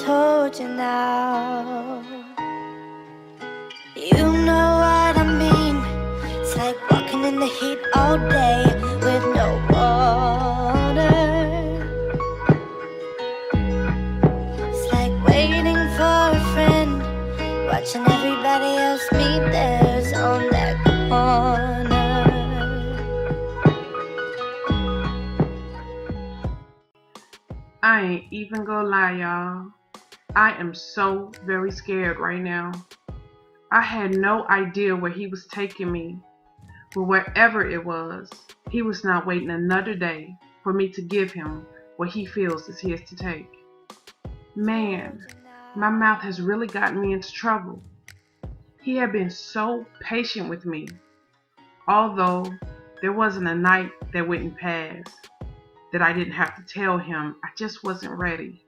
told you now. You know what I mean. It's like walking in the heat all day with no water. It's like waiting for a friend, watching everybody else meet theirs on that corner. I ain't even gonna lie, y'all. I am so very scared right now. I had no idea where he was taking me, but wherever it was, he was not waiting another day for me to give him what he feels is his to take. Man, my mouth has really gotten me into trouble. He had been so patient with me, although there wasn't a night that wouldn't pass that I didn't have to tell him I just wasn't ready.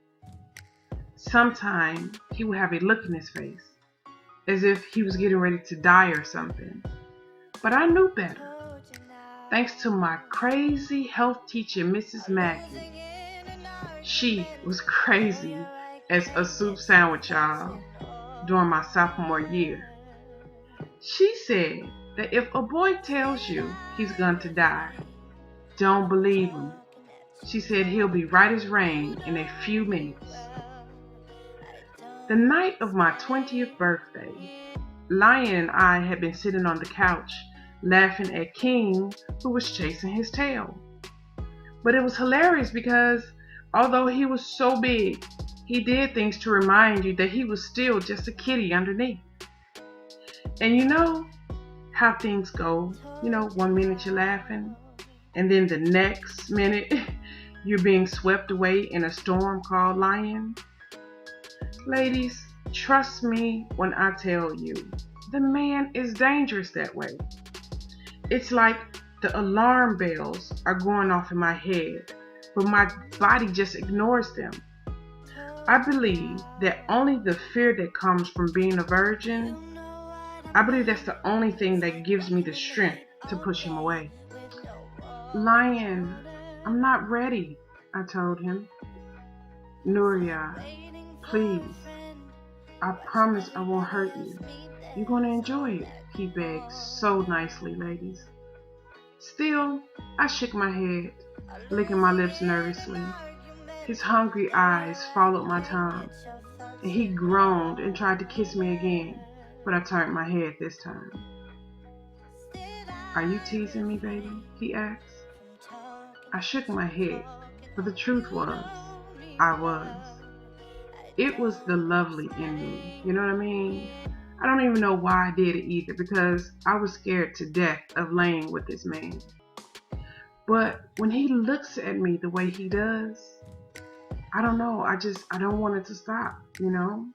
Sometimes he would have a look in his face, as if he was getting ready to die or something. But I knew better. Thanks to my crazy health teacher, Mrs. Mackey. She was crazy as a soup sandwich, y'all, during my sophomore year. She said that if a boy tells you he's going to die, don't believe him. She said he'll be right as rain in a few minutes. The night of my 20th birthday, Lyon and I had been sitting on the couch laughing at King, who was chasing his tail. But it was hilarious because although he was so big, he did things to remind you that he was still just a kitty underneath. And you know how things go. You know, 1 minute you're laughing, and then the next minute you're being swept away in a storm called Lyon. Ladies, trust me when I tell you, the man is dangerous that way. It's like the alarm bells are going off in my head, but my body just ignores them. I believe that only the fear that comes from being a virgin, I believe that's the only thing that gives me the strength to push him away. Lyon, I'm not ready, I told him. Nuria, please, I promise I won't hurt you. You're going to enjoy it, he begged so nicely, ladies. Still, I shook my head, licking my lips nervously. His hungry eyes followed my tongue, and he groaned and tried to kiss me again, but I turned my head this time. Are you teasing me, baby? He asked. I shook my head, but the truth was, I was. It was the lovely in me, you know what I mean? I don't even know why I did it either, because I was scared to death of laying with this man. But when he looks at me the way he does, I don't know, I don't want it to stop, you know?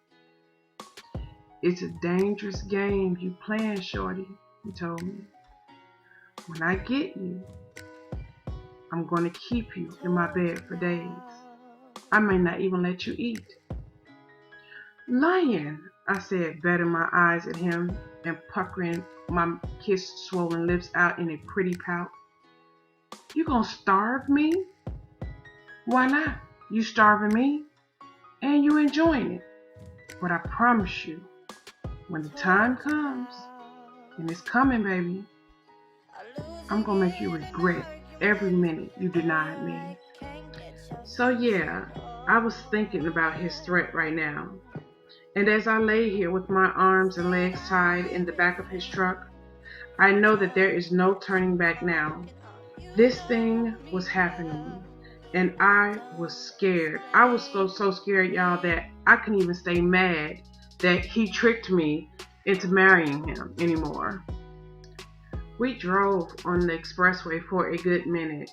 It's a dangerous game you playing, shorty, he told me. When I get you, I'm going to keep you in my bed for days. I may not even let you eat. Lyon, I said, batting my eyes at him and puckering my kiss-swollen lips out in a pretty pout. You gonna starve me? Why not? You starving me, and you enjoying it. But I promise you, when the time comes, and it's coming, baby, I'm gonna make you regret every minute you denied me. So yeah, I was thinking about his threat right now. And as I lay here with my arms and legs tied in the back of his truck, I know that there is no turning back now. This thing was happening, and I was scared. I was so scared, y'all, that I couldn't even stay mad that he tricked me into marrying him anymore. We drove on the expressway for a good minute.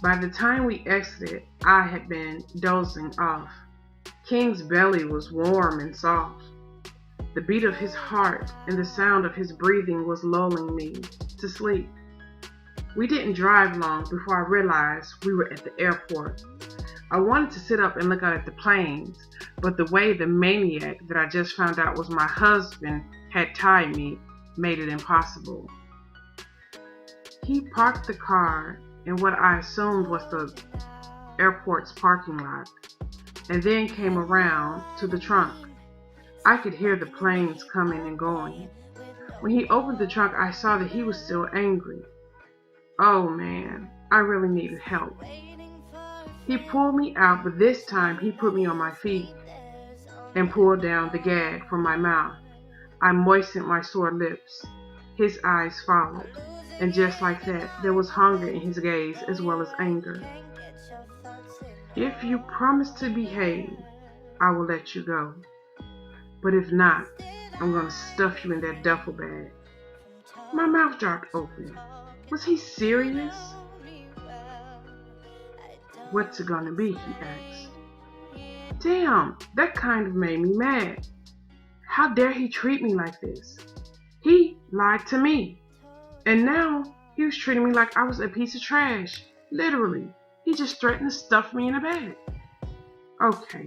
By the time we exited, I had been dozing off. King's belly was warm and soft. The beat of his heart and the sound of his breathing was lulling me to sleep. We didn't drive long before I realized we were at the airport. I wanted to sit up and look out at the planes, but the way the maniac that I just found out was my husband had tied me made it impossible. He parked the car in what I assumed was the airport's parking lot, and then came around to the trunk. I could hear the planes coming and going. When he opened the trunk, I saw that he was still angry. Oh man, I really needed help. He pulled me out, but this time he put me on my feet and pulled down the gag from my mouth. I moistened my sore lips. His eyes followed, and just like that, there was hunger in his gaze as well as anger. If you promise to behave, I will let you go. But if not, I'm going to stuff you in that duffel bag. My mouth dropped open. Was he serious? What's it gonna be? He asked. Damn, that kind of made me mad. How dare he treat me like this? He lied to me. And now he was treating me like I was a piece of trash. Literally. He just threatened to stuff me in a bag. Okay,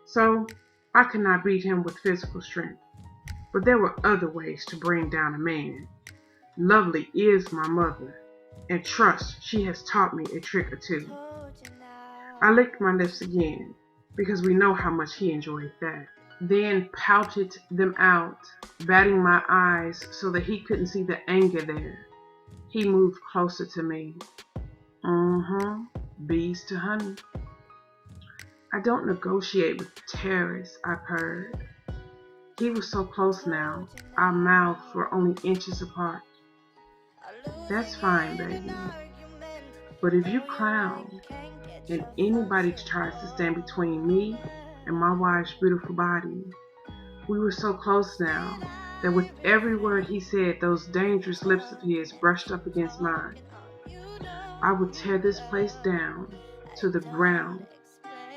so I could not beat him with physical strength. But there were other ways to bring down a man. Lovely is my mother, and trust she has taught me a trick or two. I licked my lips again, because we know how much he enjoyed that. Then pouted them out, batting my eyes so that he couldn't see the anger there. He moved closer to me. Bees to honey. I don't negotiate with terrorists, I purred. He was so close now, our mouths were only inches apart. That's fine, baby. But if you clown, and anybody tries to stand between me and my wife's beautiful body, we were so close now that with every word he said, those dangerous lips of his brushed up against mine. I would tear this place down to the ground,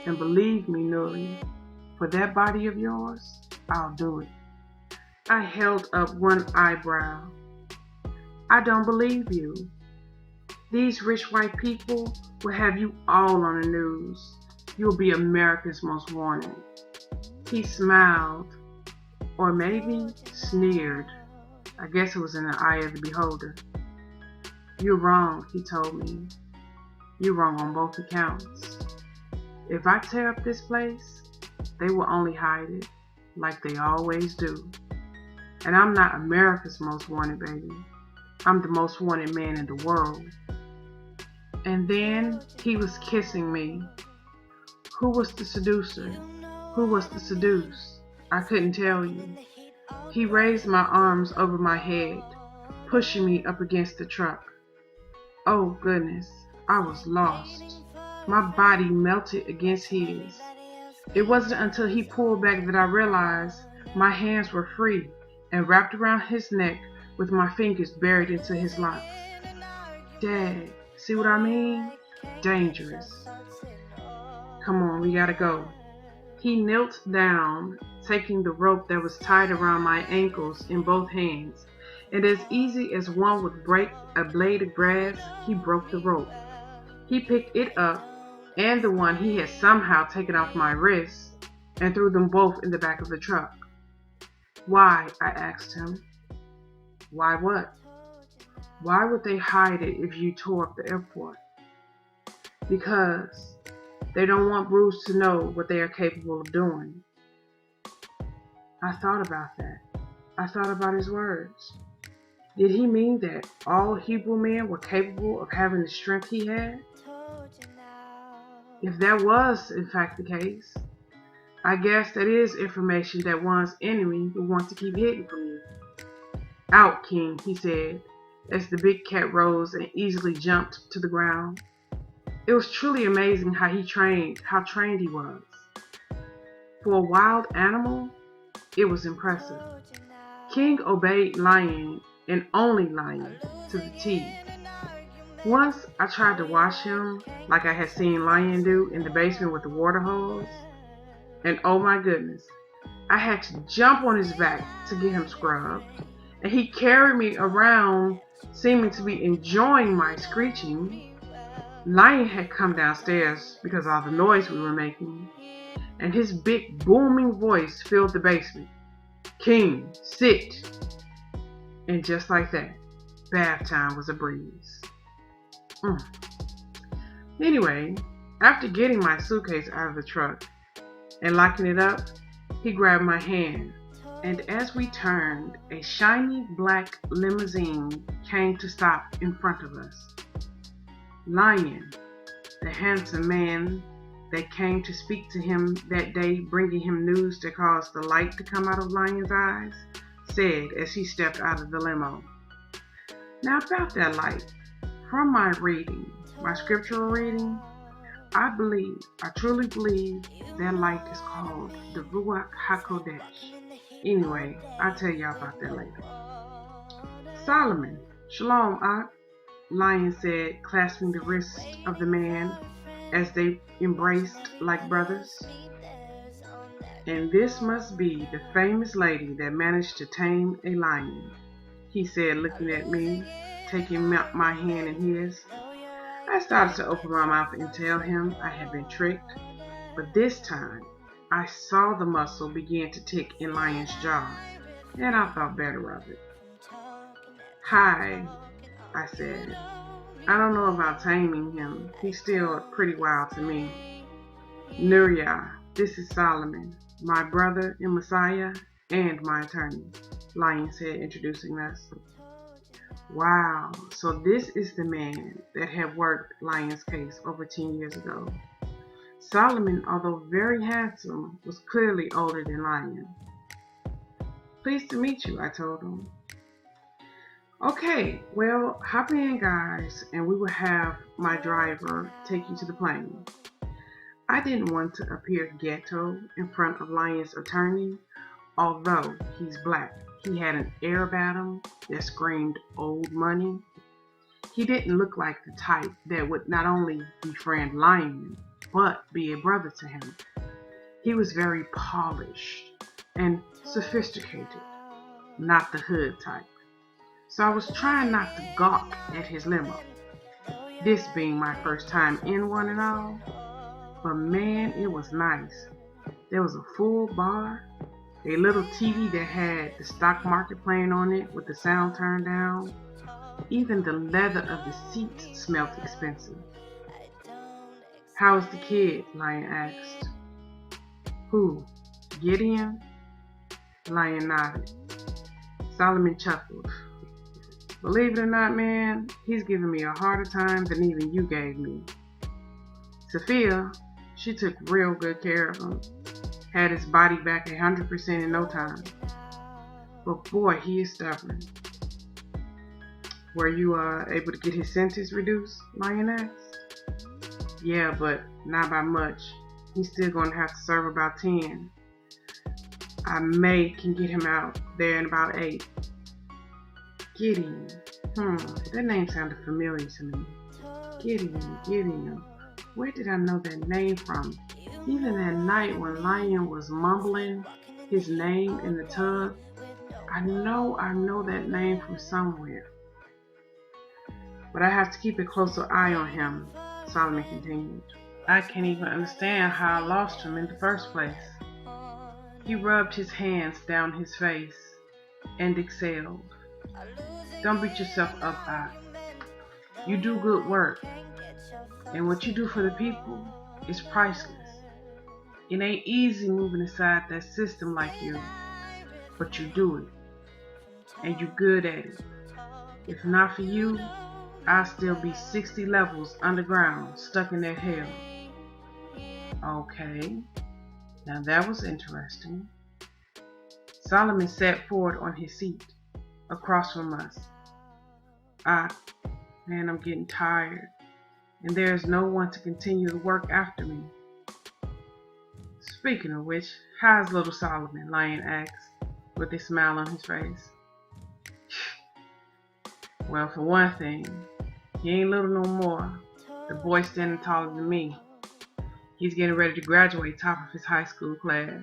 and believe me, Nuri, for that body of yours, I'll do it. I held up one eyebrow. I don't believe you. These rich white people will have you all on the news. You'll be America's most wanted. He smiled, or maybe sneered. I guess it was in the eye of the beholder. You're wrong, he told me. You're wrong on both accounts. If I tear up this place, they will only hide it, like they always do. And I'm not America's most wanted, baby. I'm the most wanted man in the world. And then he was kissing me. Who was the seducer? Who was the seduced? I couldn't tell you. He raised my arms over my head, pushing me up against the truck. Oh goodness, I was lost. My body melted against his. It wasn't until he pulled back that I realized my hands were free and wrapped around his neck with my fingers buried into his locks. Dad, see what I mean? Dangerous. Come on, we gotta go. He knelt down, taking the rope that was tied around my ankles in both hands, and as easy as one would break a blade of grass, he broke the rope. He picked it up and the one he had somehow taken off my wrists and threw them both in the back of the truck. Why? I asked him. Why what? Why would they hide it if you tore up the airport? Because they don't want Bruce to know what they are capable of doing. I thought about that. I thought about his words. Did he mean that all Hebrew men were capable of having the strength he had? If that was, in fact, the case, I guess that is information that one's enemy would want to keep hidden from you. Out, King, he said, as the big cat rose and easily jumped to the ground. It was truly amazing how trained he was. For a wild animal, it was impressive. King obeyed Lyon, and only Lyon, to the T. Once I tried to wash him like I had seen Lyon do in the basement with the water hose, and oh my goodness, I had to jump on his back to get him scrubbed, and he carried me around, seeming to be enjoying my screeching. Lyon had come downstairs because of all the noise we were making, and his big booming voice filled the basement. King, sit! And just like that, bath time was a breeze. Anyway, after getting my suitcase out of the truck, and locking it up, he grabbed my hand, and as we turned, a shiny black limousine came to stop in front of us. Lyon, the handsome man that came to speak to him that day, bringing him news that caused the light to come out of Lyon's eyes, said as he stepped out of the limo. Now about that light, from my reading, my scriptural reading, I truly believe that light is called the Ruach HaKodesh. Anyway, I'll tell y'all about that later. Solomon, Shalom, Lyon said, clasping the wrist of the man as they embraced like brothers. And this must be the famous lady that managed to tame a lion, he said, looking at me, taking my hand in his. I started to open my mouth and tell him I had been tricked, but this time I saw the muscle begin to tick in Lyon's jaw, and I thought better of it. Hi, I said. I don't know about taming him. He's still pretty wild to me. Nuria, this is Solomon, my brother in Messiah and my attorney, Lyon said, introducing us. Wow, so this is the man that had worked Lyon's case over 10 years ago. Solomon, although very handsome, was clearly older than Lyon. Pleased to meet you, I told him. Okay, well, hop in, guys, and we will have my driver take you to the plane. I didn't want to appear ghetto in front of Lyon's attorney, although he's black. He had an air about him that screamed old money. He didn't look like the type that would not only befriend Lyon, but be a brother to him. He was very polished and sophisticated, not the hood type. So I was trying not to gawk at his limo, this being my first time in one and all. But man, it was nice. There was a full bar, a little TV that had the stock market playing on it with the sound turned down. Even the leather of the seats smelled expensive. How's the kid? Lyon asked. Who? Gideon? Lyon nodded. Solomon chuckled. Believe it or not, man, he's giving me a harder time than even you gave me. Sophia, she took real good care of him. Had his body back 100% in no time. But boy, he is stubborn. Were you able to get his sentence reduced? Lyon asked. Yeah, but not by much. He's still going to have to serve about 10. I can get him out there in about 8. Gideon. That name sounded familiar to me. Gideon. Where did I know that name from? Even that night when Lyon was mumbling his name in the tub, I know that name from somewhere. But I have to keep a closer eye on him, Solomon continued. I can't even understand how I lost him in the first place. He rubbed his hands down his face and exhaled. Don't beat yourself up, Ike. You do good work, and what you do for the people is priceless. It ain't easy moving inside that system like you, but you do it, and you good at it. If not for you, I'd still be 60 levels underground, stuck in that hell. Okay, now that was interesting. Solomon sat forward on his seat, across from us. Man, I'm getting tired, and there's no one to continue the work after me. Speaking of which, how's little Solomon? Lyon asked, with a smile on his face. Well, for one thing, he ain't little no more. The boy's standing taller than me. He's getting ready to graduate top of his high school class,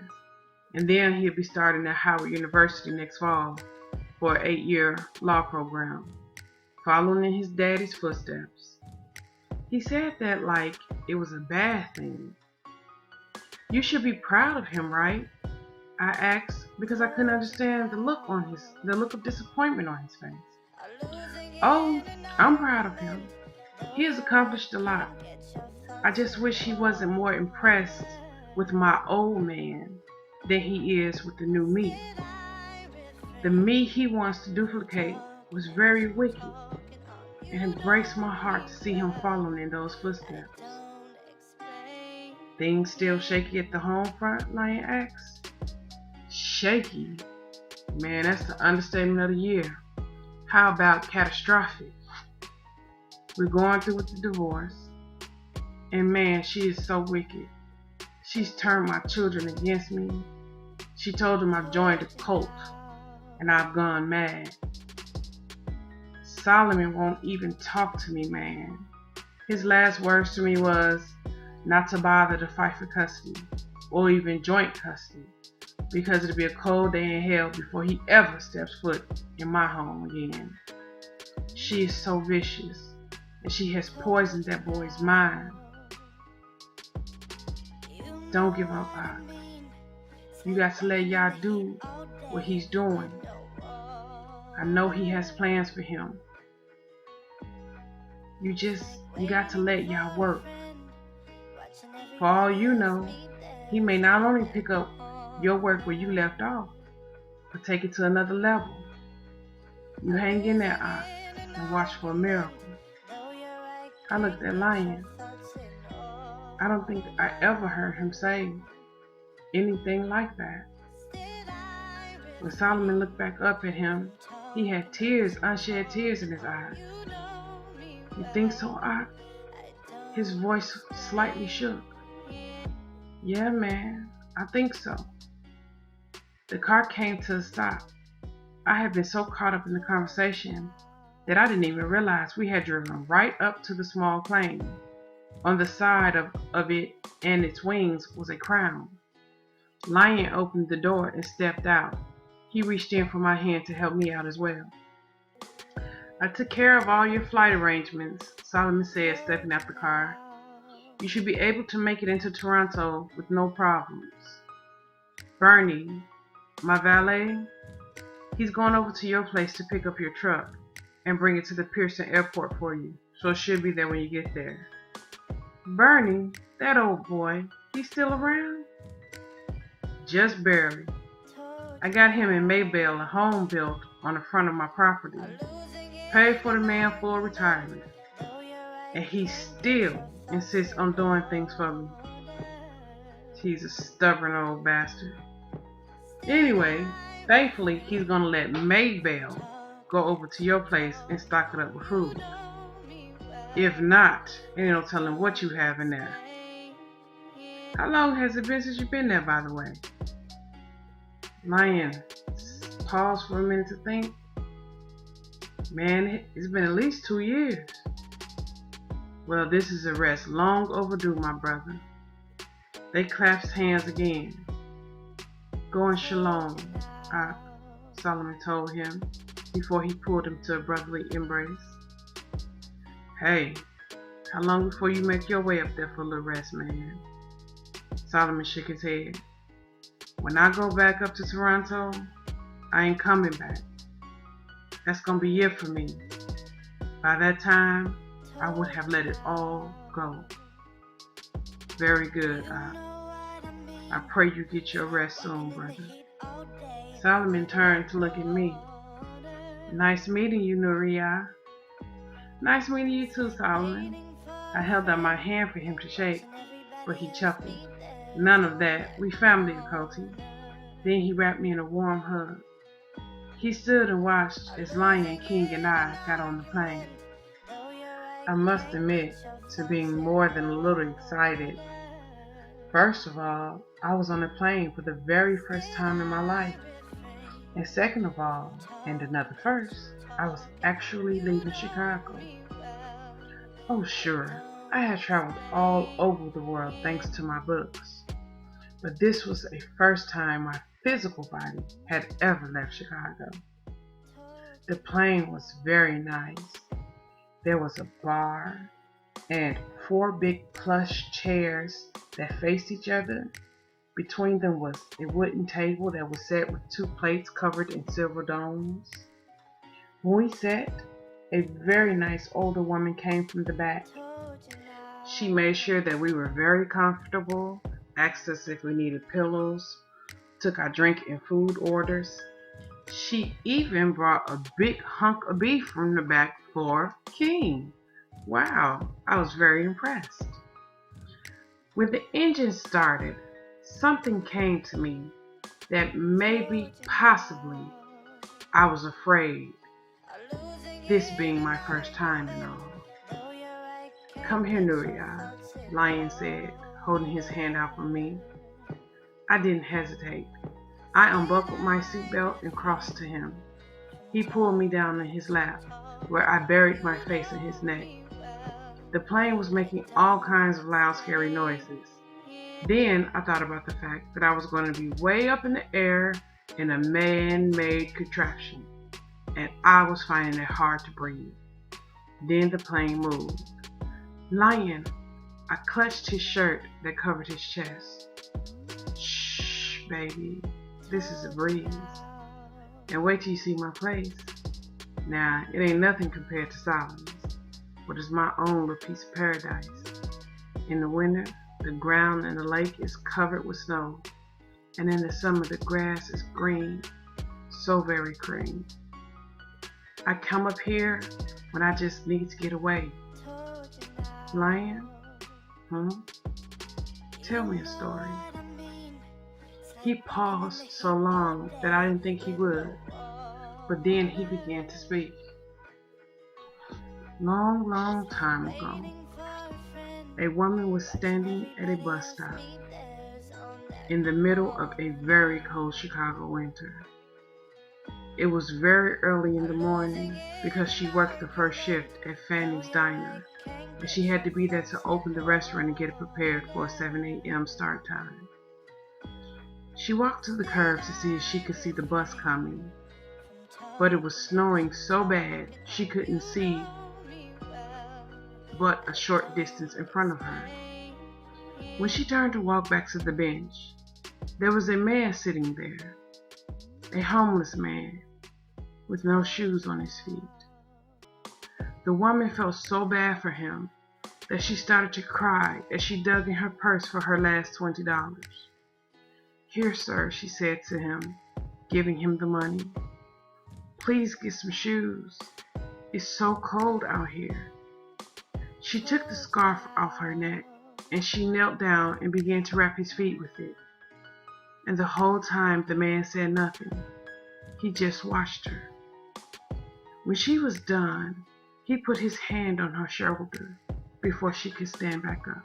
and then he'll be starting at Howard University next fall for an 8-year law program, following in his daddy's footsteps. He said that like it was a bad thing. You should be proud of him, right? I asked, because I couldn't understand the look of disappointment on his face. Oh, I'm proud of him. He has accomplished a lot. I just wish he wasn't more impressed with my old man than he is with the new me. The me he wants to duplicate was very wicked, and it breaks my heart to see him following in those footsteps. Things still shaky at the home front, Lyon asks. Shaky? Man, that's the understatement of the year. How about catastrophic? We're going through with the divorce, and man, she is so wicked. She's turned my children against me. She told them I've joined a cult, and I've gone mad. Solomon won't even talk to me, man. His last words to me was not to bother to fight for custody, or even joint custody, because it'll be a cold day in hell before he ever steps foot in my home again. She is so vicious, and she has poisoned that boy's mind. Don't give up, Ox. You got to let Yah do what he's doing. I know he has plans for him. You got to let Yah work. For all you know, he may not only pick up your work where you left off, but take it to another level. You hang in there, Ox, and watch for a miracle. I looked at Lyon. I don't think I ever heard him say anything like that. When Solomon looked back up at him, he had tears, unshed tears in his eyes. You think so, Ox? His voice slightly shook. Yeah, man, I think so. The car came to a stop. I had been so caught up in the conversation that I didn't even realize we had driven right up to the small plane. On the side of it and its wings was a crown. Lyon opened the door and stepped out. He reached in for my hand to help me out as well. I took care of all your flight arrangements, Solomon said, stepping out the car. You should be able to make it into Toronto with no problems. Bernie, my valet, he's going over to your place to pick up your truck and bring it to the Pearson Airport for you, so it should be there when you get there. Bernie, that old boy, he's still around? Just barely. I got him in Maybelle a home built on the front of my property. Paid for the man full retirement. And he still insists on doing things for me. He's a stubborn old bastard. Anyway, thankfully he's gonna let Maybelle go over to your place and stock it up with food. If not, ain't no telling what you have in there. How long has it been since you've been there, by the way? Lyon paused for a minute to think. Man, it's been at least 2 years. Well, this is a rest long overdue, my brother. They clasped hands again. Go in Shalom, Solomon told him before he pulled him to a brotherly embrace. Hey, how long before you make your way up there for a little rest, man? Solomon shook his head. When I go back up to Toronto, I ain't coming back. That's gonna be it for me. By that time, I would have let it all go. Very good, I pray you get your rest soon, brother. Solomon turned to look at me. Nice meeting you, Nuria. Nice meeting you too, Solomon. I held out my hand for him to shake, but he chuckled. None of that. We family, Okoti. Then he wrapped me in a warm hug. He stood and watched as Lyon, King, and I got on the plane. I must admit to being more than a little excited. First of all, I was on a plane for the very first time in my life. And second of all, and another first, I was actually leaving Chicago. Oh sure, I had traveled all over the world thanks to my books. But this was a first time my physical body had ever left Chicago. The plane was very nice. There was a bar and 4 big plush chairs that faced each other. Between them was a wooden table that was set with 2 plates covered in silver domes. When we sat, a very nice older woman came from the back. She made sure that we were very comfortable asked us if we needed pillows, took our drink and food orders. She even brought a big hunk of beef from the back for King. Wow, I was very impressed. When the engine started, something came to me that maybe, possibly, I was afraid, this being my first time and all. Come here, Nuria, Lyon said, holding his hand out for me. I didn't hesitate. I unbuckled my seatbelt and crossed to him. He pulled me down in his lap, where I buried my face in his neck. The plane was making all kinds of loud, scary noises. Then I thought about the fact that I was going to be way up in the air in a man-made contraption, and I was finding it hard to breathe. Then the plane moved. Lyon, I clutched his shirt that covered his chest. Shh, baby, this is a breeze. And wait till you see my place. Now, it ain't nothing compared to Solomon's, but it's my own little piece of paradise. In the winter, the ground in the lake is covered with snow, and in the summer the grass is green, so very green. I come up here when I just need to get away. Lyon, tell me a story. He paused so long that I didn't think he would, but then he began to speak. Long, long time ago, a woman was standing at a bus stop in the middle of a very cold Chicago winter. It was very early in the morning because she worked the first shift at Fanny's Diner, and she had to be there to open the restaurant and get it prepared for a 7 a.m. start time. She walked to the curb to see if she could see the bus coming, but it was snowing so bad she couldn't see but a short distance in front of her. When she turned to walk back to the bench, there was a man sitting there, a homeless man with no shoes on his feet. The woman felt so bad for him that she started to cry as she dug in her purse for her last $20. Here, sir, she said to him, giving him the money. Please get some shoes. It's so cold out here. She took the scarf off her neck and she knelt down and began to wrap his feet with it. And the whole time the man said nothing. He just watched her. When she was done, he put his hand on her shoulder before she could stand back up.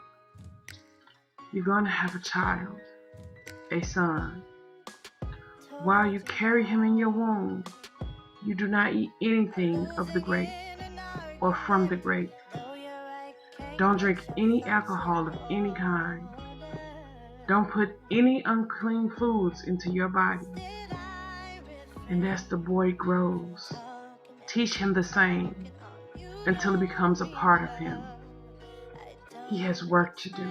You're going to have a child, a son. While you carry him in your womb, you do not eat anything of the grape or from the grape. Don't drink any alcohol of any kind. Don't put any unclean foods into your body. And as the boy grows, teach him the same until it becomes a part of him. He has work to do,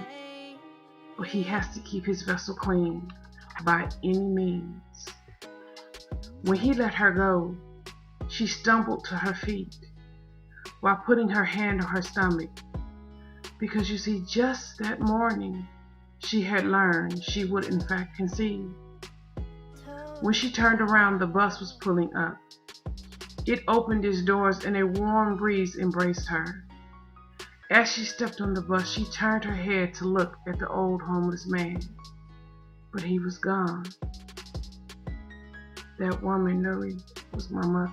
but he has to keep his vessel clean by any means. When he let her go, she stumbled to her feet while putting her hand on her stomach, because you see, just that morning, she had learned she would in fact conceive. When she turned around, the bus was pulling up. It opened its doors and a warm breeze embraced her. As she stepped on the bus, she turned her head to look at the old homeless man, but he was gone. That woman, Nuri, was my mother.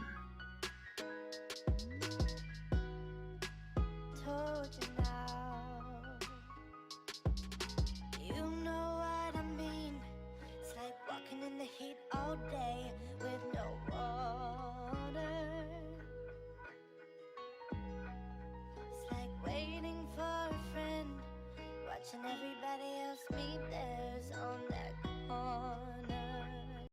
Watching everybody else meet theirs on that corner.